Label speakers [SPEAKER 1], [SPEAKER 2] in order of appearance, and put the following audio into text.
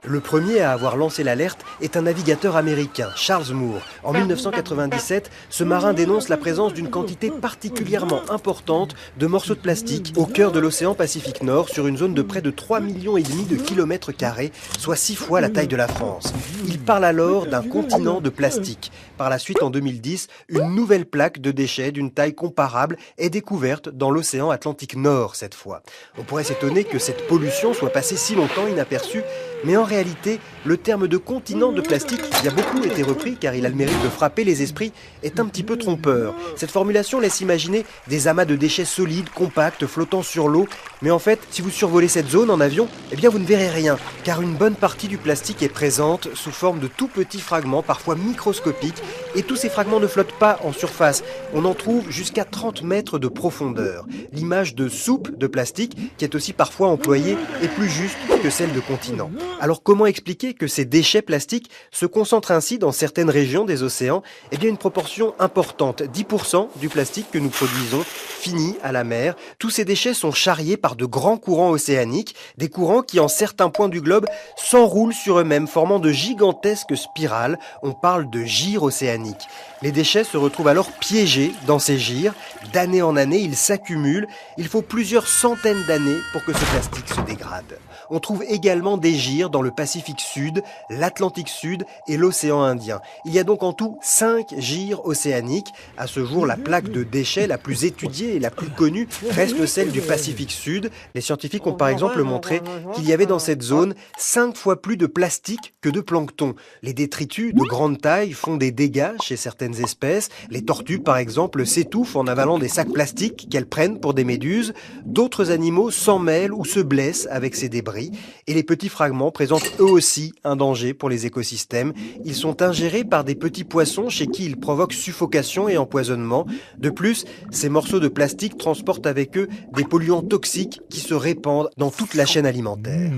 [SPEAKER 1] Le premier à avoir lancé l'alerte est un navigateur américain, Charles Moore. En 1997, ce marin dénonce la présence d'une quantité particulièrement importante de morceaux de plastique au cœur de l'océan Pacifique Nord, sur une zone de près de 3,5 millions de kilomètres carrés, soit 6 fois la taille de la France. Il parle alors d'un continent de plastique. Par la suite, en 2010, une nouvelle plaque de déchets d'une taille comparable est découverte dans l'océan Atlantique Nord cette fois. On pourrait s'étonner que cette pollution soit passée si longtemps inaperçue, mais en réalité, le terme de continent de plastique, qui a beaucoup été repris car il a le mérite de frapper les esprits, est un petit peu trompeur. Cette formulation laisse imaginer des amas de déchets solides, compacts, flottant sur l'eau. Mais en fait, si vous survolez cette zone en avion, eh bien vous ne verrez rien, car une bonne partie du plastique est présente sous forme de tout petits fragments, parfois microscopiques, et tous ces fragments ne flottent pas en surface. On en trouve jusqu'à 30 mètres de profondeur. L'image de soupe de plastique, qui est aussi parfois employée, est plus juste que celle de continent. Alors comment expliquer que ces déchets plastiques se concentrent ainsi dans certaines régions des océans? Eh bien une proportion importante, 10% du plastique que nous produisons finit à la mer. Tous ces déchets sont charriés par de grands courants océaniques, des courants qui en certains points du globe s'enroulent sur eux-mêmes, formant de gigantesques spirales. On parle de gyres océaniques. Les déchets se retrouvent alors piégés dans ces gyres. D'année en année, ils s'accumulent. Il faut plusieurs centaines d'années pour que ce plastique se dégrade. On trouve également des gyres dans le Pacifique Sud, l'Atlantique Sud et l'océan Indien. Il y a donc en tout 5 gyres océaniques. À ce jour, la plaque de déchets la plus étudiée et la plus connue reste celle du Pacifique Sud. Les scientifiques ont par exemple montré qu'il y avait dans cette zone 5 fois plus de plastique que de plancton. Les détritus de grande taille font des dégâts chez certaines espèces. Les tortues, par exemple, s'étouffent en avalant des sacs plastiques qu'elles prennent pour des méduses. D'autres animaux s'en mêlent ou se blessent avec ces débris. Et les petits fragments présentent eux aussi un danger pour les écosystèmes. Ils sont ingérés par des petits poissons chez qui ils provoquent suffocation et empoisonnement. De plus, ces morceaux de plastique transportent avec eux des polluants toxiques qui se répandent dans toute la chaîne alimentaire.